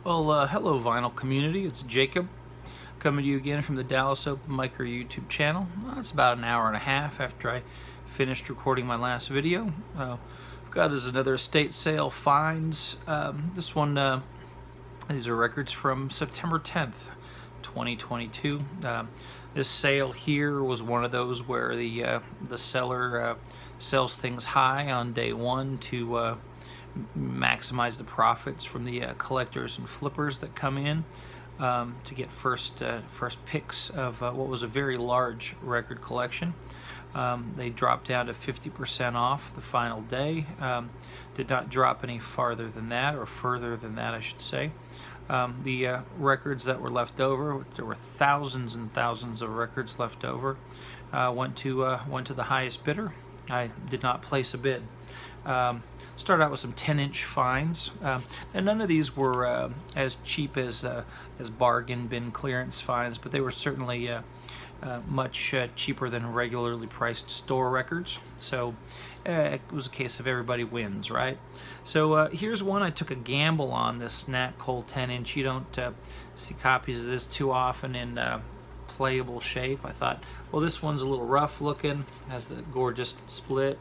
Well, hello, vinyl community. It's Jacob coming to you again from the Dallas Open Micer YouTube channel. Well, it's about an hour and a half after I finished recording my last video. I've got is another estate sale finds. This one, these are records from September 10th, 2022. This sale here was one of those where the seller sells things high on day one to maximize the profits from the collectors and flippers that come in to get first picks of what was a very large record collection. They dropped down to 50% off the final day. Did not drop any farther than that, or further than that, I should say. The records that were left over, there were thousands and thousands of records left over, went to the highest bidder. I did not place a bid. Started out with some 10-inch finds, and none of these were as cheap as bargain bin clearance finds, but they were certainly much cheaper than regularly priced store records. So it was a case of everybody wins, right? So here's one I took a gamble on, this Nat Cole 10-inch. You don't see copies of this too often in playable shape. I thought, well, this one's a little rough looking, has the gorgeous split,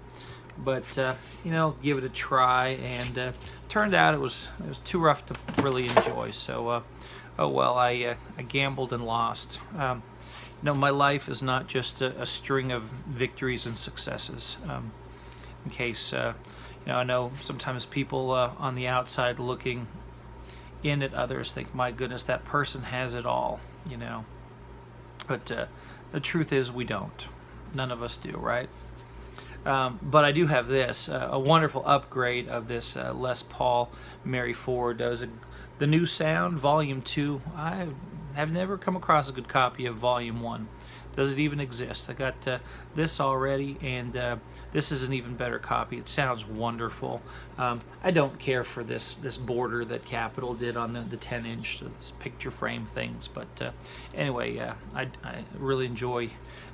but you know, give it a try, and turned out it was too rough to really enjoy. So oh well, I gambled and lost. You know, my life is not just a string of victories and successes. In case you know, I know sometimes people on the outside looking in at others think, my goodness, that person has it all, you know. But the truth is, we don't. None of us do, right? But I do have this, a wonderful upgrade of this Les Paul Mary Ford. The New Sound, Volume 2. I have never come across a good copy of Volume 1. Does it even exist? I got this already, and this is an even better copy. It sounds wonderful. I don't care for this border that Capitol did on the 10-inch, this picture frame things. But anyway, I really enjoy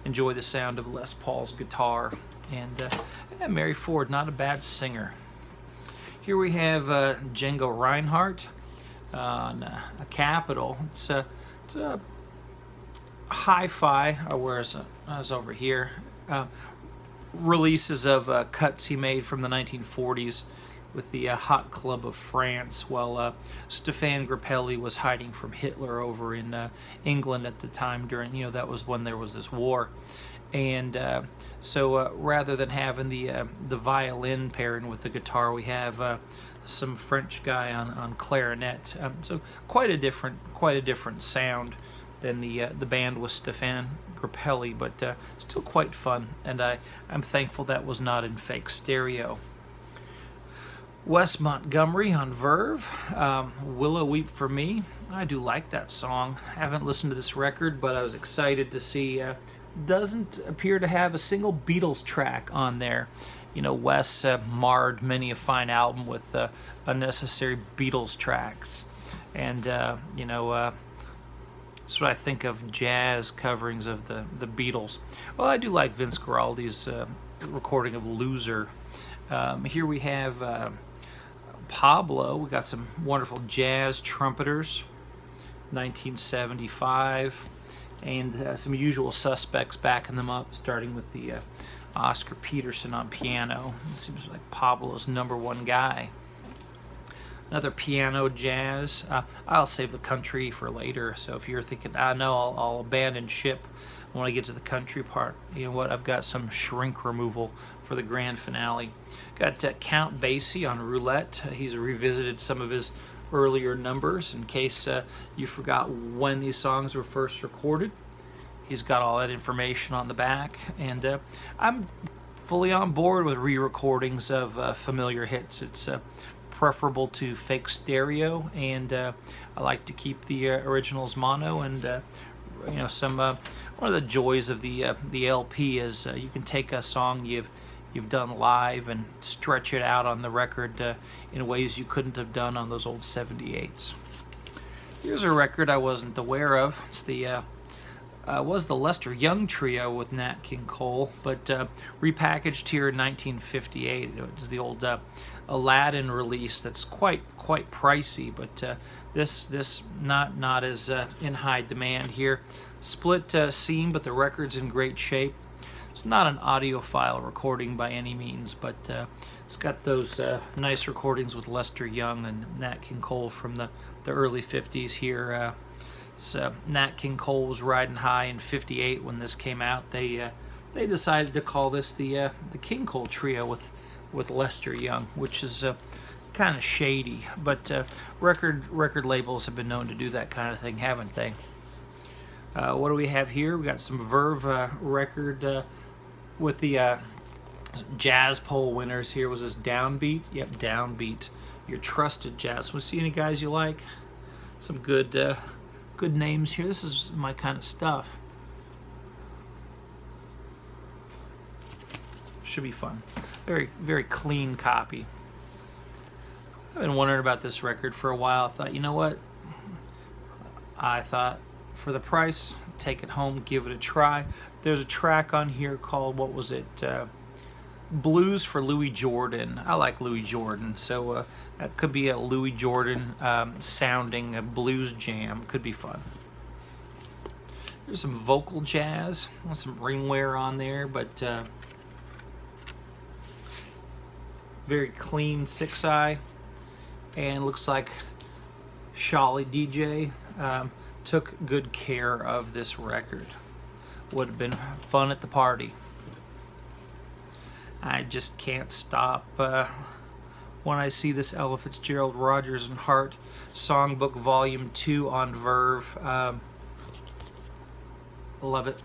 the sound of Les Paul's guitar. And Mary Ford, not a bad singer. Here we have Django Reinhardt on a Capitol. It's a hi-fi, whereas I was over here. Releases of cuts he made from the 1940s with the Hot Club of France, while Stéphane Grappelli was hiding from Hitler over in England at the time. During, you know, that was when there was this war. And so rather than having the violin pairing with the guitar, we have some French guy on clarinet. So quite a different sound than the band with Stéphane Grappelli, but still quite fun. And I'm thankful that was not in fake stereo. Wes Montgomery on Verve, Willow Weep for Me. I do like that song. Haven't listened to this record, but I was excited to see. Doesn't appear to have a single Beatles track on there. You know, Wes marred many a fine album with unnecessary Beatles tracks, and you know, that's what I think of jazz coverings of the Beatles. Well, I do like Vince Guaraldi's recording of Loser. Here we have Pablo. We got some wonderful jazz trumpeters, 1975. And some usual suspects backing them up, starting with the Oscar Peterson on piano. It seems like Pablo's #1 guy. Another piano jazz. I'll save the country for later, so if you're thinking, no, I'll abandon ship when I get to the country part, you know what, I've got some shrink removal for the grand finale. Got Count Basie on Roulette. He's revisited some of his earlier numbers in case you forgot when these songs were first recorded. He's got all that information on the back, and I'm fully on board with re-recordings of familiar hits. It's preferable to fake stereo, and I like to keep the originals mono. And you know, one of the joys of the LP is you can take a song you've done live and stretch it out on the record in ways you couldn't have done on those old 78s. Here's a record I wasn't aware of. It's the was the Lester Young Trio with Nat King Cole, but repackaged here in 1958. It was the old Aladdin release that's quite pricey, but This not as in high demand here. Split seam, but the record's in great shape. It's not an audiophile recording by any means, but it's got those nice recordings with Lester Young and Nat King Cole from the early 50s here. So Nat King Cole was riding high in '58 when this came out. They decided to call this the King Cole Trio with Lester Young, which is kind of shady, but record labels have been known to do that kind of thing, haven't they? What do we have here? We got some Verve record with the Jazz Poll winners. Here was this Downbeat. Yep, Downbeat. Your trusted jazz. Want to see any guys you like? Some good names here. This is my kind of stuff. Should be fun. Very clean copy. I've been wondering about this record for a while. I thought, you know what? I thought, for the price, take it home, give it a try. There's a track on here called, what was it? Blues for Louis Jordan. I like Louis Jordan, so that could be a Louis Jordan sounding a blues jam. Could be fun. There's some vocal jazz, some ring wear on there, but very clean 6-eye, and looks like Sholly DJ took good care of this record. Would have been fun at the party. I just can't stop when I see this Ella Fitzgerald, Rodgers and Hart Songbook Volume 2 on Verve. Love it.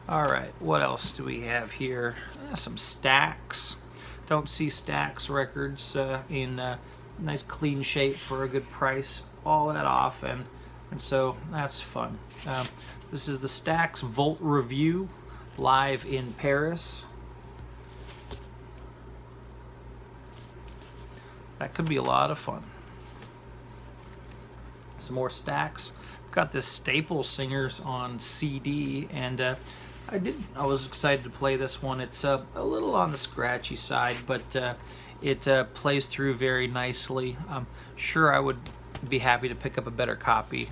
Alright, what else do we have here? Some Stax. Don't see Stax records in nice clean shape for a good price all that often, and so that's fun. This is the Stax Volt Review live in Paris. That could be a lot of fun. Some more Stax. Got this Staple Singers on CD, and I was excited to play this one. It's a little on the scratchy side, but it plays through very nicely. I'm sure I would be happy to pick up a better copy,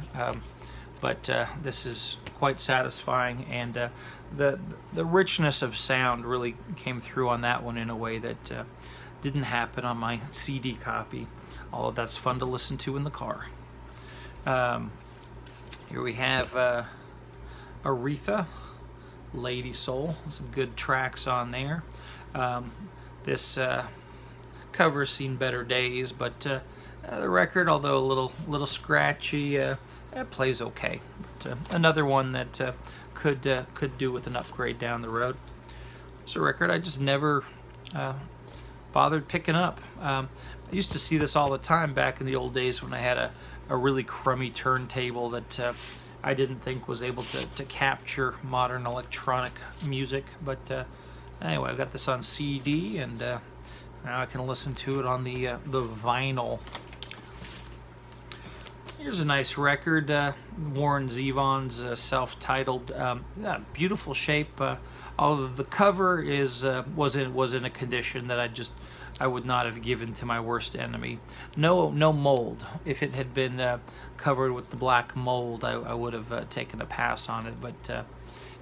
but this is quite satisfying, and the richness of sound really came through on that one in a way that didn't happen on my CD copy, although that's fun to listen to in the car. Here we have Aretha, Lady Soul, some good tracks on there. This cover's seen better days, but the record, although a little scratchy, it plays okay. But, another one that could do with an upgrade down the road. It's a record I just never bothered picking up. I used to see this all the time back in the old days when I had a really crummy turntable that I didn't think was able to capture modern electronic music. But anyway, I got this on CD, and now I can listen to it on the vinyl. Here's a nice record, Warren Zevon's self-titled. Beautiful shape. Although the cover was in a condition that I would not have given to my worst enemy. No mold. If it had been covered with the black mold, I would have taken a pass on it. But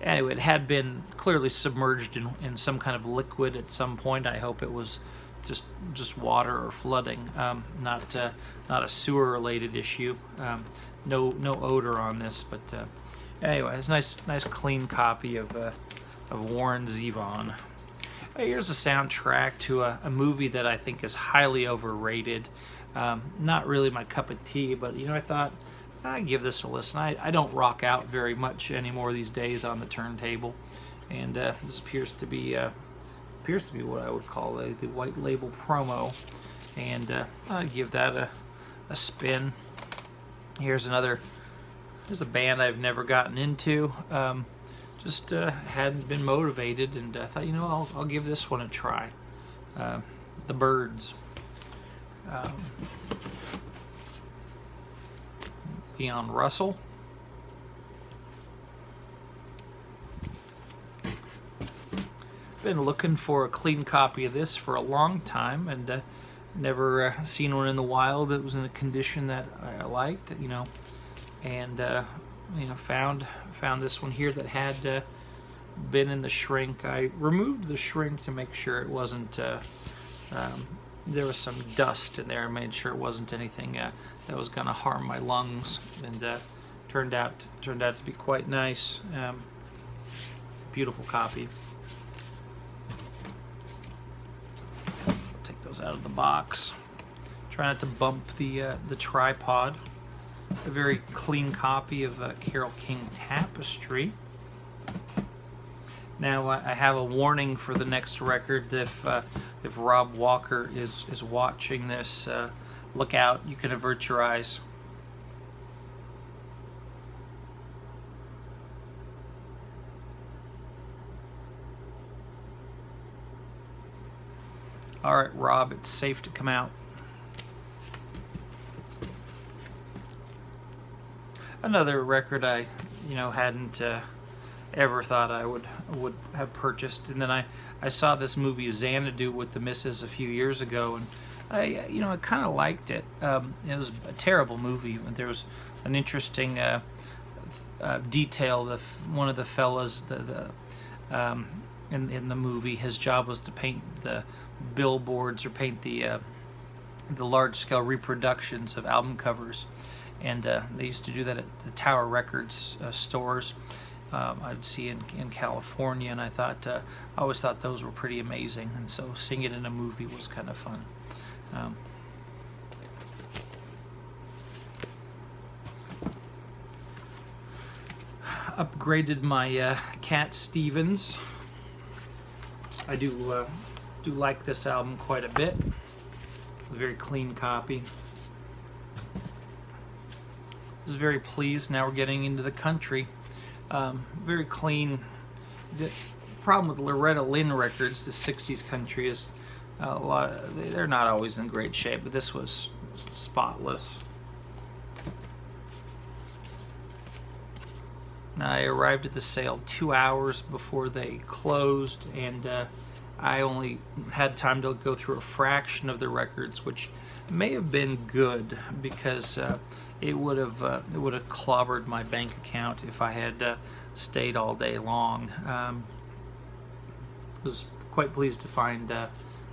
anyway, it had been clearly submerged in some kind of liquid at some point. I hope it was just water or flooding, not a sewer-related issue. No odor on this, but anyway, it's a nice clean copy of Warren Zevon. Here's a soundtrack to a movie that I think is highly overrated. Not really my cup of tea, but I thought I'd give this a listen. I don't rock out very much anymore these days on the turntable, and this appears to be what I would call the white label promo, and I'd give that a spin. Here's a band I've never gotten into. Just hadn't been motivated, and I thought, I'll give this one a try. The Byrds. Leon Russell. Been looking for a clean copy of this for a long time, and never seen one in the wild that was in a condition that I liked, you know, and you know, found this one here that had been in the shrink. I removed the shrink to make sure it wasn't there was some dust in there. I made sure it wasn't anything that was going to harm my lungs, and turned out to be quite nice. Beautiful copy. Take those out of the box. Try not to bump the tripod. A very clean copy of Carole King Tapestry. Now I have a warning for the next record. If Rob Walker is watching this, look out. You can avert your eyes. All right, Rob, it's safe to come out. Another record I, hadn't ever thought I would have purchased, and then I saw this movie Xanadu with the missus a few years ago, and I kind of liked it. It was a terrible movie, but there was an interesting detail. One of the fellas, in the movie, his job was to paint the billboards or paint the large-scale reproductions of album covers, and they used to do that at the Tower Records stores. I'd see in California, and I always thought those were pretty amazing, and so seeing it in a movie was kind of fun. Upgraded my Cat Stevens. I do like this album quite a bit. A very clean copy. I was very pleased. Now we're getting into the country. Very clean. The problem with Loretta Lynn records, the 60s country, is they're not always in great shape, but this was spotless. Now, I arrived at the sale 2 hours before they closed, and I only had time to go through a fraction of the records, which may have been good, because it would have clobbered my bank account if I had stayed all day long. I was quite pleased to find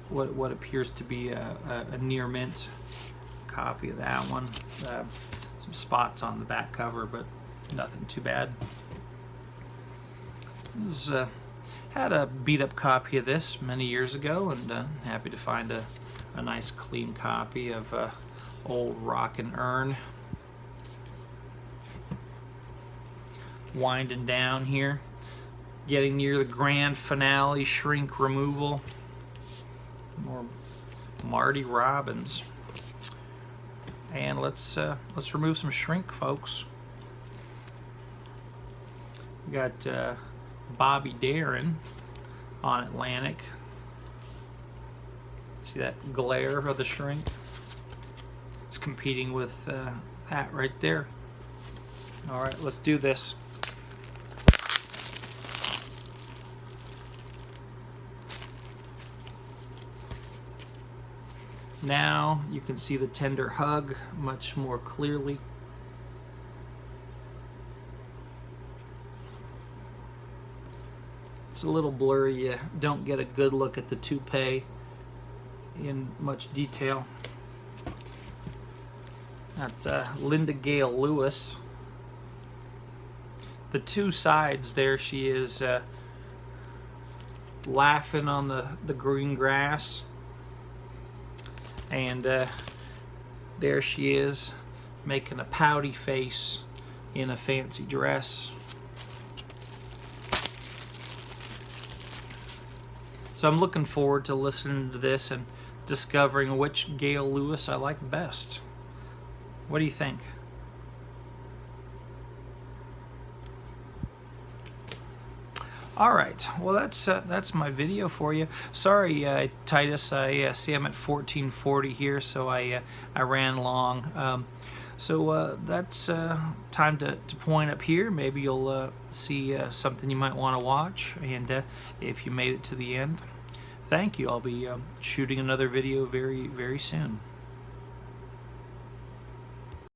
what appears to be a near mint copy of that one. Some spots on the back cover, but nothing too bad. Had a beat-up copy of this many years ago, and happy to find a nice clean copy of Old Rockin' Urn. Winding down here, getting near the grand finale, shrink removal. More Marty Robbins, and let's remove some shrink, folks. We got Bobby Darin on Atlantic. See that glare of the shrink? It's competing with that right there. All right, let's do this. Now you can see the tender hug much more clearly. It's a little blurry. You don't get a good look at the toupee in much detail. That's Linda Gale Lewis. The two sides there, she is laughing on the green grass. And there she is, making a pouty face in a fancy dress. So I'm looking forward to listening to this and discovering which Gale Lewis I like best. What do you think? All right, well that's my video for you. Sorry, Titus, I see I'm at 1440 here, so I ran long. So that's time to point up here. Maybe you'll see something you might want to watch, and if you made it to the end. thank you. I'll be shooting another video very, very soon.